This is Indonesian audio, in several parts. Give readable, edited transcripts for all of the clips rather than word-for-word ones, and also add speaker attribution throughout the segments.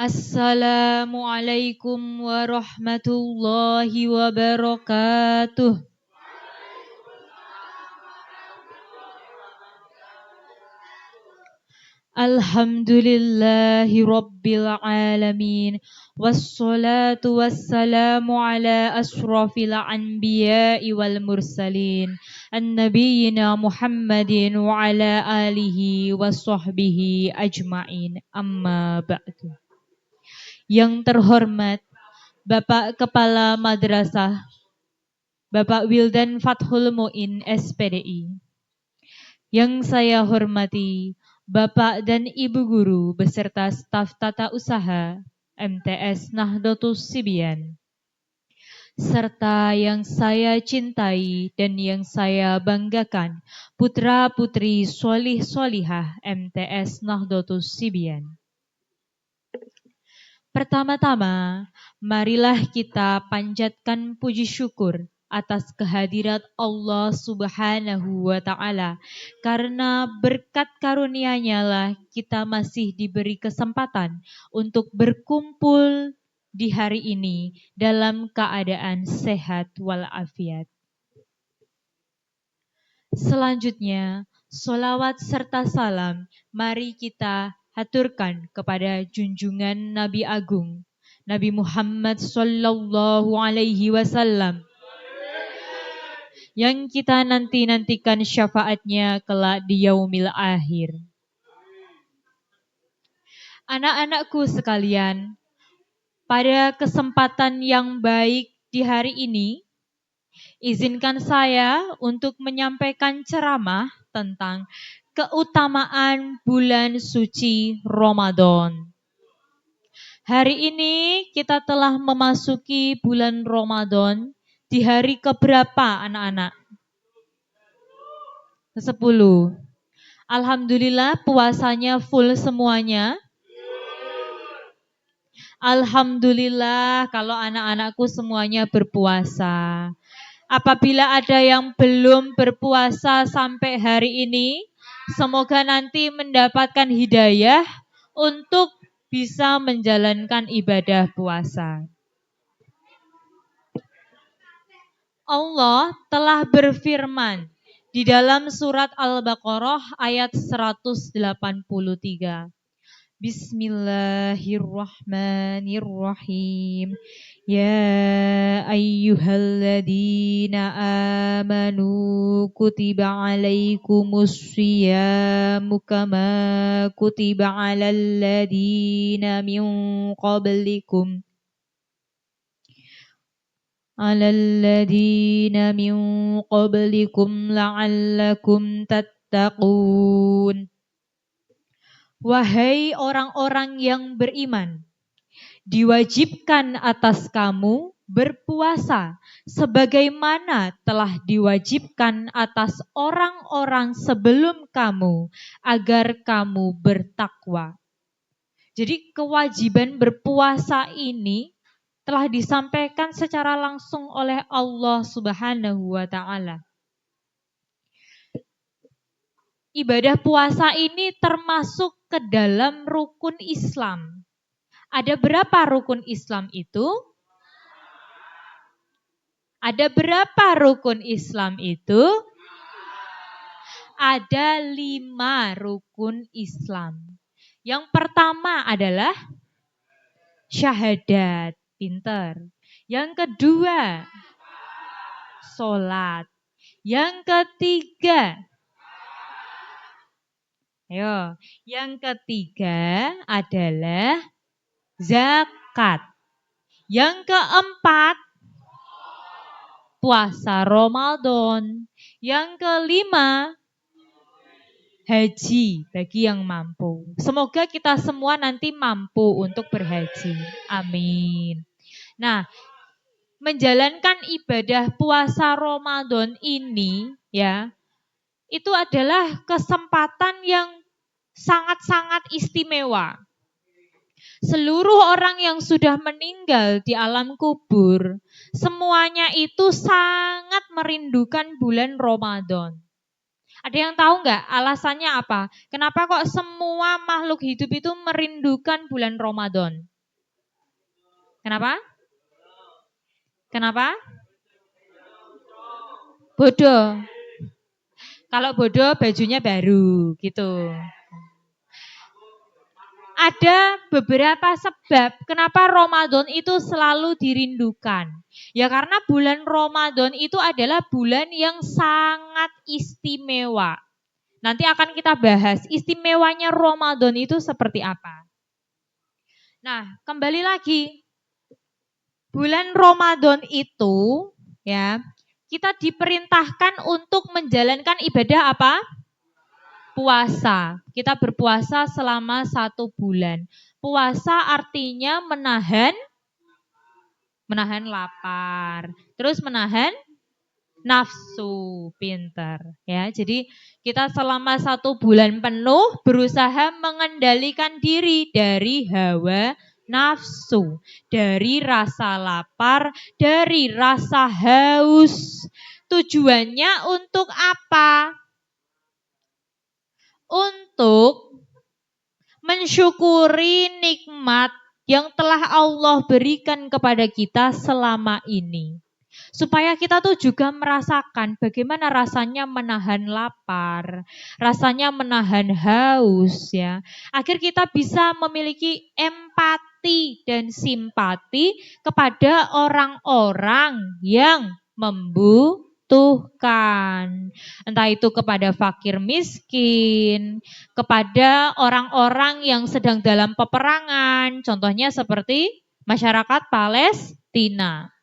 Speaker 1: Assalamualaikum warahmatullahi wabarakatuh. Alhamdulillahi rabbil alamin. Wassalatu wassalamu ala ashrafil anbiya'i wal mursalin An-nabiyina Muhammadin wa ala alihi wa sahbihi ajma'in. Amma ba'du. Yang terhormat Bapak Kepala Madrasah Bapak Wildan Fathul Mu'in SPDI. Yang saya hormati Bapak dan Ibu Guru beserta staf tata usaha MTS Nahdlatus Sibyan, serta yang saya cintai dan yang saya banggakan, putra-putri sholih sholihah MTS Nahdlatus Sibyan. Pertama-tama, marilah kita panjatkan puji syukur atas kehadirat Allah Subhanahu wa Ta'ala, karena berkat karunia-Nya lah kita masih diberi kesempatan untuk berkumpul di hari ini dalam keadaan sehat walafiat. Selanjutnya, sholawat serta salam mari kita haturkan kepada junjungan Nabi Agung Nabi Muhammad sallallahu alaihi wasallam yang kita nantikan syafaatnya kelak di yaumil akhir. Anak-anakku sekalian, pada kesempatan yang baik di hari ini, izinkan saya untuk menyampaikan ceramah tentang keutamaan bulan suci Ramadan. Hari ini kita telah memasuki bulan Ramadan di hari keberapa anak-anak? Ke-10. Alhamdulillah puasanya full semuanya. Alhamdulillah kalau anak-anakku semuanya berpuasa. Apabila ada yang belum berpuasa sampai hari ini, semoga nanti mendapatkan hidayah untuk bisa menjalankan ibadah puasa. Allah telah berfirman di dalam surat Al-Baqarah ayat 183. Bismillahirrahmanirrahim. Ya ayyuhalladzina amanu kutiba alaikumusyiyamu kama kutiba alal ladzina min qablikum la'allakum tattaqun. Wahai orang-orang yang beriman, diwajibkan atas kamu berpuasa sebagaimana telah diwajibkan atas orang-orang sebelum kamu agar kamu bertakwa. Jadi kewajiban berpuasa ini telah disampaikan secara langsung oleh Allah Subhanahu wa Ta'ala. Ibadah puasa ini termasuk ke dalam rukun Islam. Ada berapa rukun Islam itu? Ada berapa rukun Islam itu? Ada 5 rukun Islam. Yang pertama adalah syahadat, pinter. Yang kedua, sholat. Yang ketiga, yang ketiga adalah zakat. Yang keempat, puasa Ramadan. Yang kelima, haji bagi yang mampu. Semoga kita semua nanti mampu untuk berhaji. Amin. Nah, menjalankan ibadah puasa Ramadan ini ya, itu adalah kesempatan yang sangat-sangat istimewa. Seluruh orang yang sudah meninggal di alam kubur, semuanya itu sangat merindukan bulan Ramadan. Ada yang tahu nggak alasannya apa? Kenapa kok semua makhluk hidup itu merindukan bulan Ramadan? Kenapa? Kenapa? Bodoh. Kalau bodoh bajunya baru gitu. Ada beberapa sebab kenapa Ramadan itu selalu dirindukan. Ya karena bulan Ramadan itu adalah bulan yang sangat istimewa. Nanti akan kita bahas istimewanya Ramadan itu seperti apa. Nah, kembali lagi. Bulan Ramadan itu ya, kita diperintahkan untuk menjalankan ibadah apa? Puasa. Kita berpuasa selama 1 bulan. Puasa artinya menahan lapar. Terus menahan nafsu, pinter ya. Jadi kita selama 1 bulan penuh berusaha mengendalikan diri dari hawa nafsu, dari rasa lapar, dari rasa haus. Tujuannya untuk apa? Untuk mensyukuri nikmat yang telah Allah berikan kepada kita selama ini. Supaya kita tuh juga merasakan bagaimana rasanya menahan lapar, rasanya menahan haus ya. Agar kita bisa memiliki empati dan simpati kepada orang-orang yang membutuhkan. Entah itu kepada fakir miskin, kepada orang-orang yang sedang dalam peperangan, contohnya seperti masyarakat Palestina.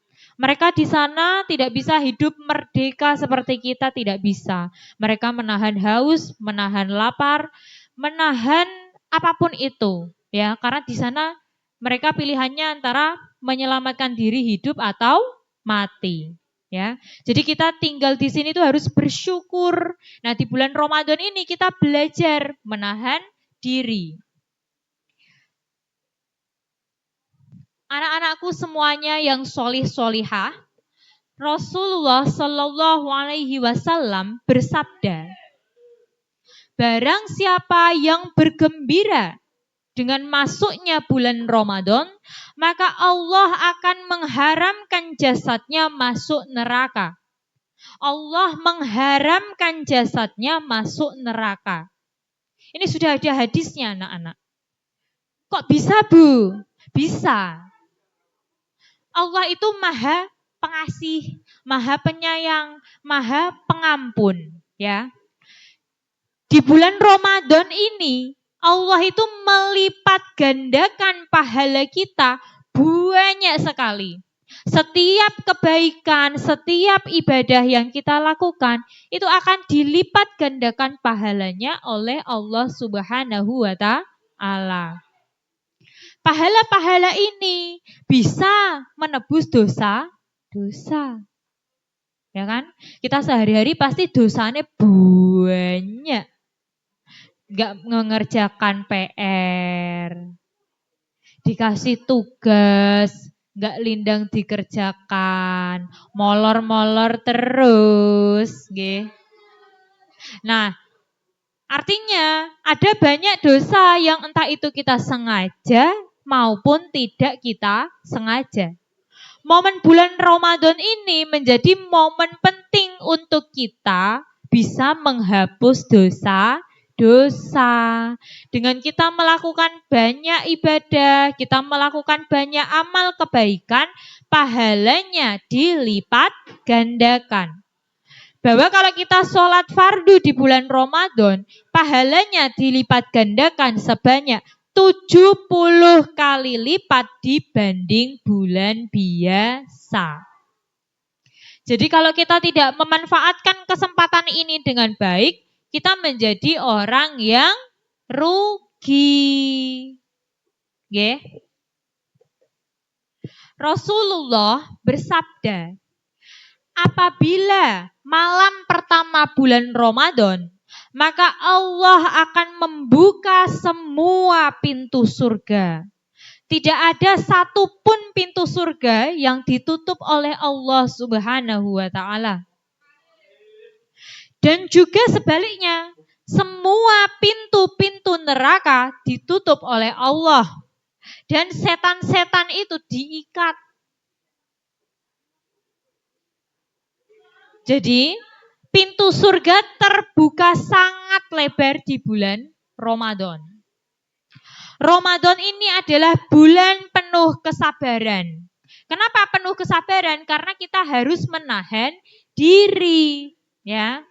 Speaker 1: Mereka di sana tidak bisa hidup merdeka seperti kita, tidak bisa. Mereka menahan haus, menahan lapar, menahan apapun itu, ya. Karena di sana mereka pilihannya antara menyelamatkan diri hidup atau mati, ya. Jadi kita tinggal di sini tuh harus bersyukur. Nah, di bulan Ramadan ini kita belajar menahan diri. Anak-anakku semuanya yang solih-solihah, Rasulullah Shallallahu Alaihi Wasallam bersabda, barang siapa yang bergembira dengan masuknya bulan Ramadan, maka Allah akan mengharamkan jasadnya masuk neraka. Allah mengharamkan jasadnya masuk neraka. Ini sudah ada hadisnya, anak-anak. Kok bisa, Bu? Bisa. Allah itu maha pengasih, maha penyayang, maha pengampun, ya. Di bulan Ramadan ini Allah itu melipat gandakan pahala kita banyak sekali. Setiap kebaikan, setiap ibadah yang kita lakukan itu akan dilipat gandakan pahalanya oleh Allah Subhanahu wa Ta'ala. Pahala-pahala ini bisa menebus dosa. Ya kan? Kita sehari-hari pasti dosanya banyak. Gak mengerjakan PR. Dikasih tugas, gak lindang dikerjakan. Molor-molor terus. Nah, artinya ada banyak dosa yang entah itu kita sengaja maupun tidak kita sengaja. Momen bulan Ramadan ini menjadi momen penting untuk kita bisa menghapus dosa. Dengan kita melakukan banyak ibadah, kita melakukan banyak amal kebaikan, pahalanya dilipat gandakan. Bahwa kalau kita sholat fardu di bulan Ramadan, pahalanya dilipat gandakan sebanyak 70 kali lipat dibanding bulan biasa. Jadi kalau kita tidak memanfaatkan kesempatan ini dengan baik, kita menjadi orang yang rugi. Rasulullah bersabda, apabila malam pertama bulan Ramadan, maka Allah akan membuka semua pintu surga. Tidak ada satupun pintu surga yang ditutup oleh Allah Subhanahu wa Ta'ala. Dan juga sebaliknya, semua pintu-pintu neraka ditutup oleh Allah. Dan setan-setan itu diikat. Jadi pintu surga terbuka sangat lebar di bulan Ramadan. Ramadan ini adalah bulan penuh kesabaran. Kenapa penuh kesabaran? Karena kita harus menahan diri, ya.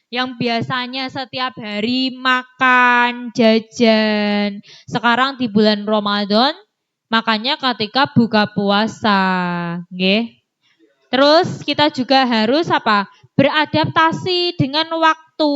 Speaker 1: Yang biasanya setiap hari makan, jajan. Sekarang di bulan Ramadan, makanya ketika buka puasa, nggih. Terus kita juga harus apa? Beradaptasi dengan waktu,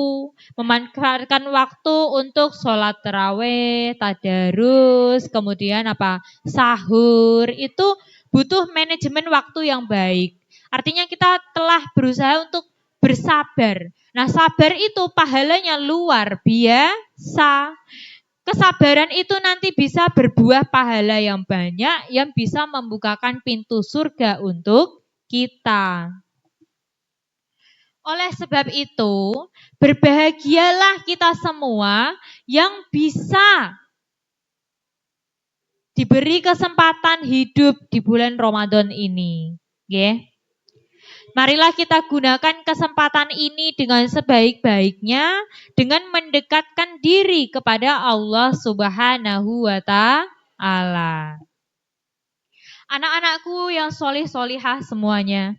Speaker 1: memanfaatkan waktu untuk sholat tarawih, tadarus, kemudian apa? Sahur. Itu butuh manajemen waktu yang baik. Artinya kita telah berusaha untuk bersabar. Nah, sabar itu pahalanya luar biasa. Kesabaran itu nanti bisa berbuah pahala yang banyak yang bisa membukakan pintu surga untuk kita. Oleh sebab itu, berbahagialah kita semua yang bisa diberi kesempatan hidup di bulan Ramadan ini. Okay? Marilah kita gunakan kesempatan ini dengan sebaik-baiknya dengan mendekatkan diri kepada Allah Subhanahu wa Ta'ala. Anak-anakku yang solih-solihah semuanya.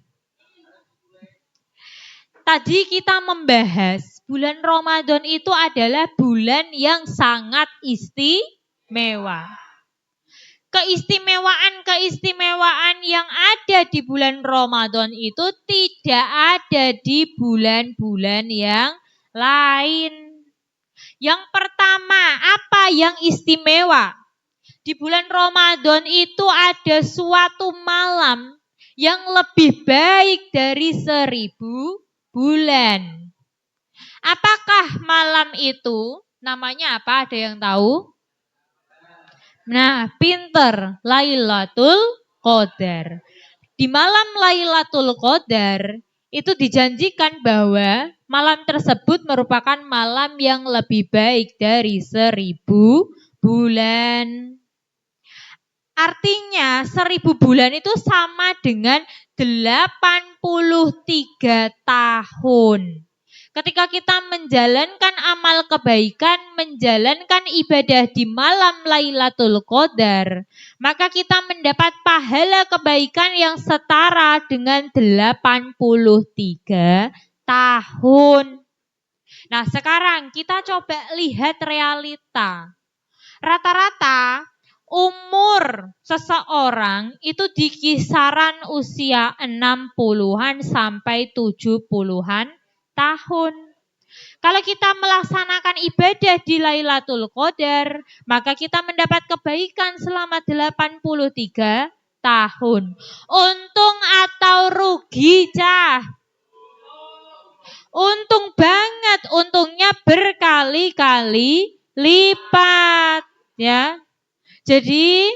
Speaker 1: Tadi kita membahas bulan Ramadan itu adalah bulan yang sangat istimewa. Keistimewaan yang ada di bulan Ramadan itu tidak ada di bulan-bulan yang lain. Yang pertama, apa yang istimewa? Di bulan Ramadan itu ada suatu malam yang lebih baik dari 1000 bulan. Apakah malam itu? Namanya apa? Ada yang tahu? Nah, pinter. Lailatul Qadar. Di malam Lailatul Qadar itu dijanjikan bahwa malam tersebut merupakan malam yang lebih baik dari 1000 bulan. Artinya 1000 bulan itu sama dengan 83 tahun. Ketika kita menjalankan amal kebaikan, menjalankan ibadah di malam Lailatul Qadar, maka kita mendapat pahala kebaikan yang setara dengan 83 tahun. Nah, sekarang kita coba lihat realita. Rata-rata umur seseorang itu di kisaran usia 60-an sampai 70-an tahun. Kalau kita melaksanakan ibadah di Lailatul Qadar, maka kita mendapat kebaikan selama 83 tahun. Untung atau rugi, Cah? Untung banget, untungnya berkali-kali lipat, ya. Jadi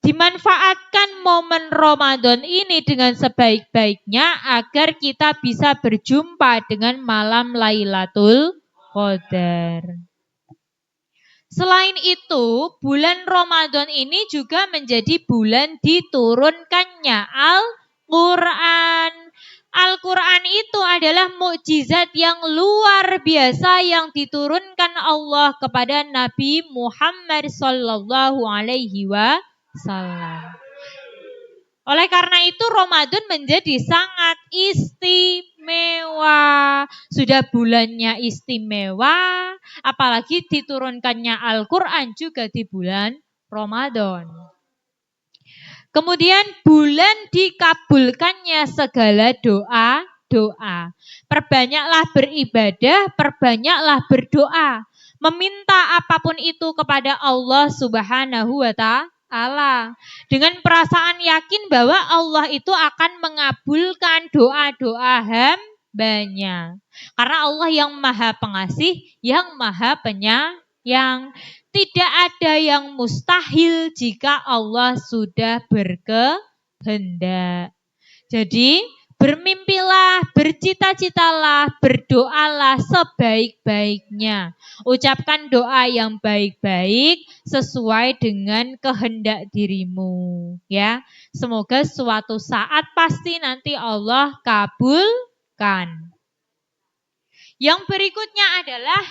Speaker 1: dimanfaatkan momen Ramadan ini dengan sebaik-baiknya agar kita bisa berjumpa dengan malam Lailatul Qadar. Selain itu, bulan Ramadan ini juga menjadi bulan diturunkannya Al-Quran. Al-Quran itu adalah mukjizat yang luar biasa yang diturunkan Allah kepada Nabi Muhammad sallallahu alaihi wasallam. Oleh karena itu Ramadan menjadi sangat istimewa. Sudah bulannya istimewa, apalagi diturunkannya Al-Quran juga di bulan Ramadan. Kemudian bulan dikabulkannya segala doa. Perbanyaklah beribadah, perbanyaklah berdoa. Meminta apapun itu kepada Allah Subhanahu wa Ta'ala. Dengan perasaan yakin bahwa Allah itu akan mengabulkan doa-doa hambanya. Karena Allah yang maha pengasih, yang maha penyayang. Tidak ada yang mustahil jika Allah sudah berkehendak. Jadi Bermimpilah, bercita-citalah, berdoalah sebaik-baiknya. Ucapkan doa yang baik-baik sesuai dengan kehendak dirimu, ya. Semoga suatu saat pasti nanti Allah kabulkan. Yang berikutnya adalah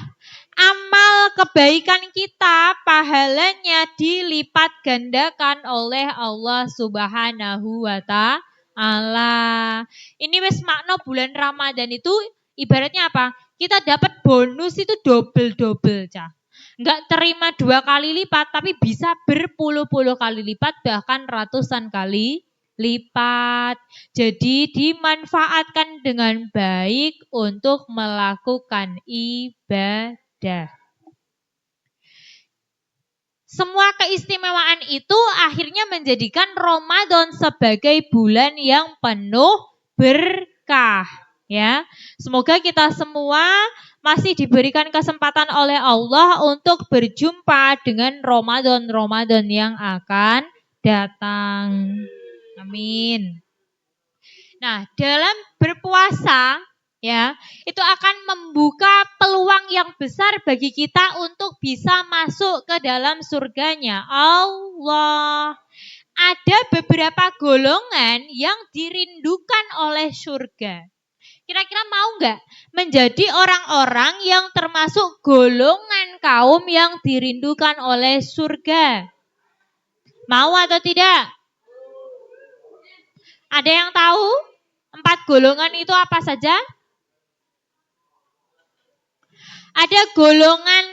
Speaker 1: amal kebaikan kita, pahalanya dilipat gandakan oleh Allah Subhanahu wa ta'ala. Ini wis makna bulan Ramadan itu ibaratnya apa? Kita dapat bonus itu double-double, Cah. Enggak terima 2 kali lipat, tapi bisa berpuluh-puluh kali lipat, bahkan ratusan kali lipat. Jadi dimanfaatkan dengan baik untuk melakukan ibadah. Semua keistimewaan itu akhirnya menjadikan Ramadan sebagai bulan yang penuh berkah, ya. Semoga kita semua masih diberikan kesempatan oleh Allah untuk berjumpa dengan Ramadan yang akan datang. Amin. Nah, dalam berpuasa, ya, itu akan membuka peluang yang besar bagi kita untuk bisa masuk ke dalam surganya Allah. Ada beberapa golongan yang dirindukan oleh surga. Kira-kira mau nggak menjadi orang-orang yang termasuk golongan kaum yang dirindukan oleh surga? Mau atau tidak? Ada yang tahu 4 golongan itu apa saja? Ada golongan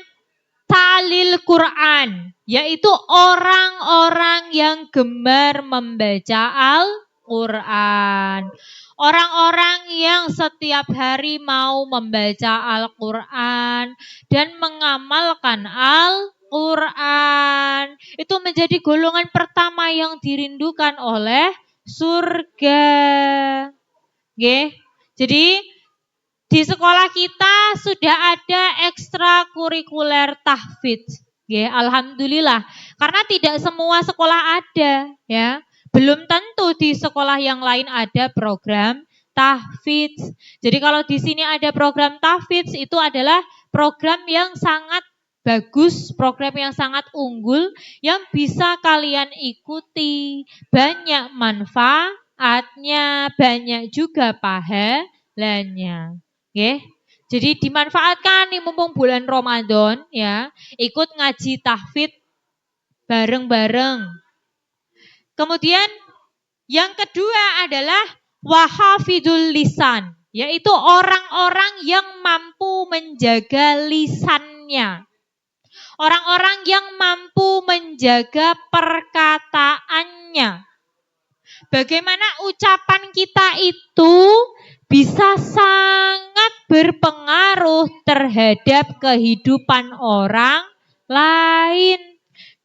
Speaker 1: talil Quran, yaitu orang-orang yang gemar membaca Al-Quran. Orang-orang yang setiap hari mau membaca Al-Quran dan mengamalkan Al-Quran. Itu menjadi golongan pertama yang dirindukan oleh surga. Oke. Jadi di sekolah kita sudah ada ekstrakurikuler tahfidz. Ya, alhamdulillah. Karena tidak semua sekolah ada, ya. Belum tentu di sekolah yang lain ada program tahfidz. Jadi kalau di sini ada program tahfidz, itu adalah program yang sangat bagus, program yang sangat unggul yang bisa kalian ikuti. Banyak manfaatnya, banyak juga pahalanya. Oke. Jadi dimanfaatkan nih mumpung bulan Ramadan, ya. Ikut ngaji tahfidz bareng-bareng. Kemudian yang kedua adalah wahafidul lisan, yaitu orang-orang yang mampu menjaga lisannya. Orang-orang yang mampu menjaga perkataannya. Bagaimana ucapan kita itu bisa sangat berpengaruh terhadap kehidupan orang lain.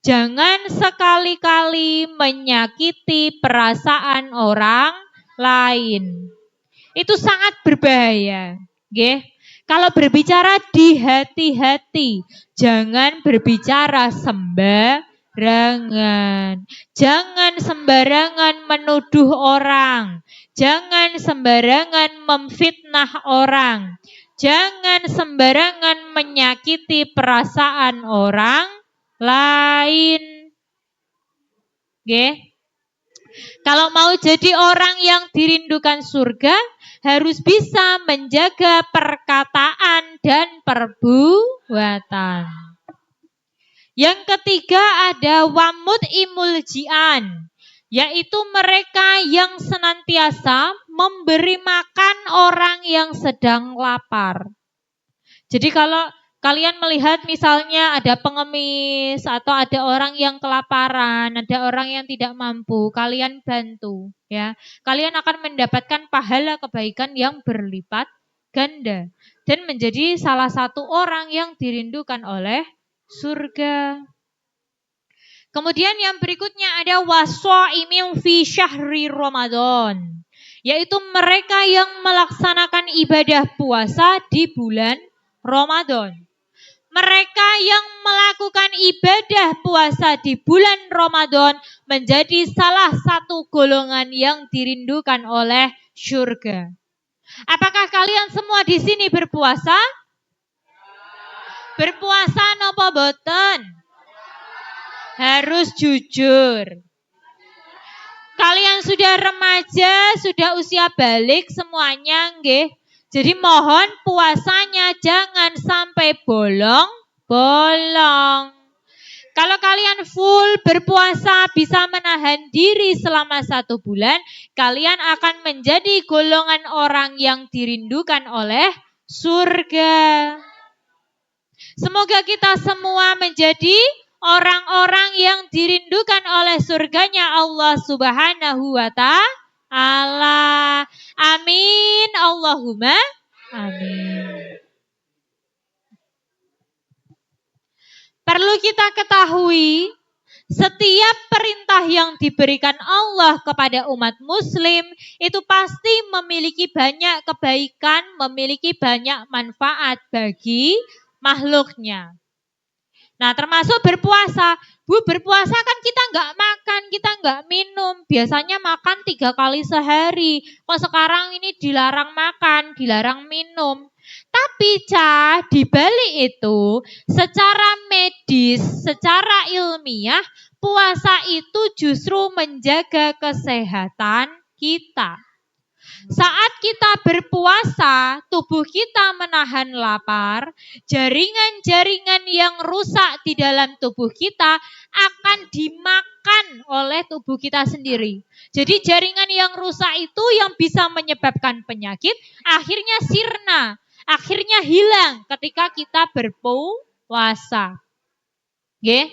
Speaker 1: Jangan sekali-kali menyakiti perasaan orang lain. Itu sangat berbahaya. Nggih. Kalau berbicara dihati-hati, jangan berbicara sembarangan. Jangan sembarangan menuduh orang. Jangan sembarangan memfitnah orang. Jangan sembarangan menyakiti perasaan orang lain. Nggih. Kalau mau jadi orang yang dirindukan surga, harus bisa menjaga perkataan dan perbuatan. Yang ketiga ada wamut imuljian, yaitu mereka yang senantiasa memberi makan orang yang sedang lapar. Jadi kalau kalian melihat misalnya ada pengemis atau ada orang yang kelaparan, ada orang yang tidak mampu, kalian bantu, ya. Kalian akan mendapatkan pahala kebaikan yang berlipat ganda dan menjadi salah satu orang yang dirindukan oleh surga. Kemudian yang berikutnya ada waswaimin fi syahri Ramadan, yaitu mereka yang melaksanakan ibadah puasa di bulan Ramadan. Mereka yang melakukan ibadah puasa di bulan Ramadan menjadi salah satu golongan yang dirindukan oleh surga. Apakah kalian semua di sini berpuasa? Berpuasa napa boten? Harus jujur. Kalian sudah remaja, sudah usia balik semuanya nggih. Jadi mohon puasanya jangan sampai bolong-bolong. Kalau kalian full berpuasa bisa menahan diri selama 1 bulan, kalian akan menjadi golongan orang yang dirindukan oleh surga. Semoga kita semua menjadi orang-orang yang dirindukan oleh surganya Allah Subhanahu wa ta'ala. Amin. Allahumma amin. Perlu kita ketahui, setiap perintah yang diberikan Allah kepada umat muslim itu pasti memiliki banyak kebaikan, memiliki banyak manfaat bagi makhluknya. Nah, termasuk berpuasa. Bu, berpuasa kan kita nggak makan, kita nggak minum. Biasanya makan 3 kali sehari. Kok sekarang ini dilarang makan, dilarang minum. Tapi di balik itu, secara medis, secara ilmiah, puasa itu justru menjaga kesehatan kita. Saat kita berpuasa, tubuh kita menahan lapar, jaringan-jaringan yang rusak di dalam tubuh kita akan dimakan oleh tubuh kita sendiri. Jadi jaringan yang rusak itu yang bisa menyebabkan penyakit, akhirnya sirna, akhirnya hilang ketika kita berpuasa. Oke?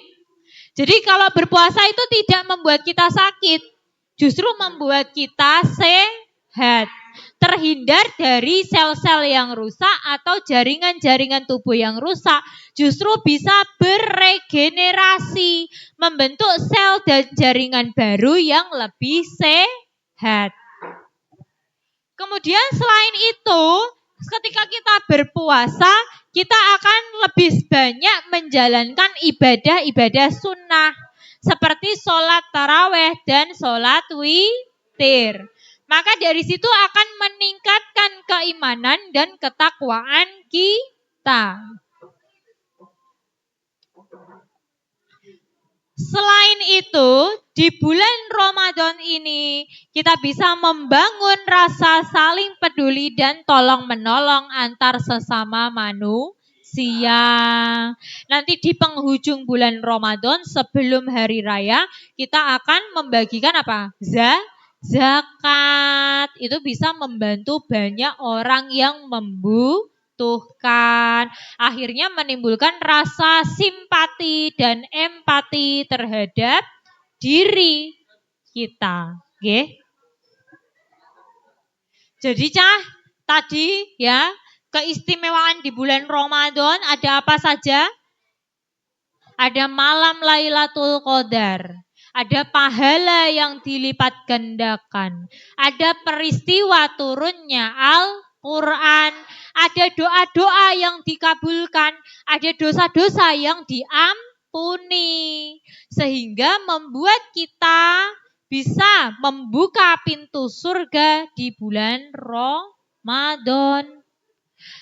Speaker 1: Jadi kalau berpuasa itu tidak membuat kita sakit, justru membuat kita sehat, terhindar dari sel-sel yang rusak atau jaringan-jaringan tubuh yang rusak, justru bisa beregenerasi, membentuk sel dan jaringan baru yang lebih sehat. Kemudian selain itu, ketika kita berpuasa, kita akan lebih banyak menjalankan ibadah-ibadah sunnah, seperti sholat taraweh dan sholat witir. Maka dari situ akan meningkatkan keimanan dan ketakwaan kita. Selain itu, di bulan Ramadan ini kita bisa membangun rasa saling peduli dan tolong-menolong antar sesama manusia. Nanti di penghujung bulan Ramadan sebelum hari raya kita akan membagikan apa? Zakat. Itu bisa membantu banyak orang yang membutuhkan. Akhirnya menimbulkan rasa simpati dan empati terhadap diri kita. Oke? Jadi tadi ya, keistimewaan di bulan Ramadan ada apa saja? Ada malam Lailatul Qadar. Ada pahala yang dilipat gandakan. Ada peristiwa turunnya Al-Quran. Ada doa-doa yang dikabulkan. Ada dosa-dosa yang diampuni. Sehingga membuat kita bisa membuka pintu surga di bulan Ramadan.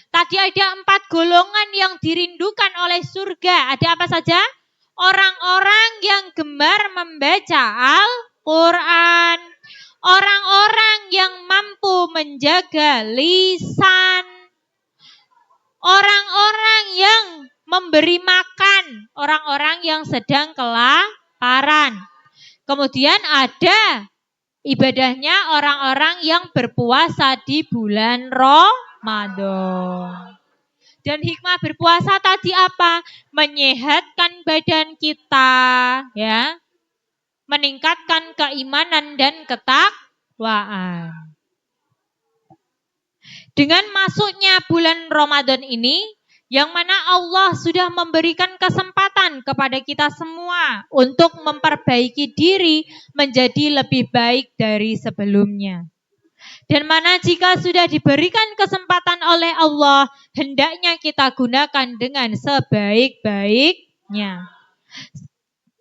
Speaker 1: Tadi ada 4 golongan yang dirindukan oleh surga. Ada apa saja? Orang-orang yang gemar membaca Al-Quran. Orang-orang yang mampu menjaga lisan. Orang-orang yang memberi makan. Orang-orang yang sedang kelaparan. Kemudian ada ibadahnya orang-orang yang berpuasa di bulan Ramadan. Dan hikmah berpuasa tadi apa? Menyehatkan badan kita, ya. Meningkatkan keimanan dan ketakwaan. Dengan masuknya bulan Ramadan ini, yang mana Allah sudah memberikan kesempatan kepada kita semua untuk memperbaiki diri menjadi lebih baik dari sebelumnya. Dan mana jika sudah diberikan kesempatan oleh Allah, hendaknya kita gunakan dengan sebaik-baiknya.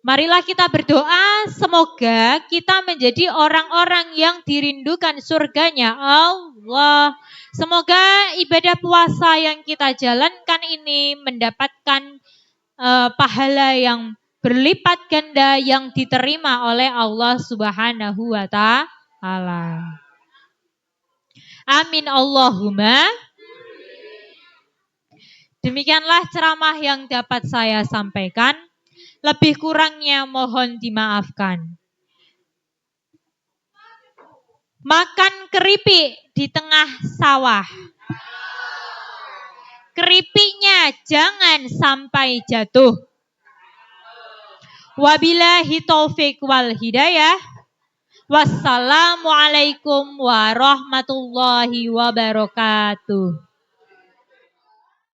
Speaker 1: Marilah kita berdoa, semoga kita menjadi orang-orang yang dirindukan surganya Allah. Semoga ibadah puasa yang kita jalankan ini mendapatkan pahala yang berlipat ganda yang diterima oleh Allah Subhanahu wa Ta'ala. Amin Allahumma. Demikianlah ceramah yang dapat saya sampaikan. Lebih kurangnya mohon dimaafkan. Makan keripik di tengah sawah. Keripiknya jangan sampai jatuh. Wabillahi taufik wal hidayah. Wassalamualaikum warahmatullahi wabarakatuh.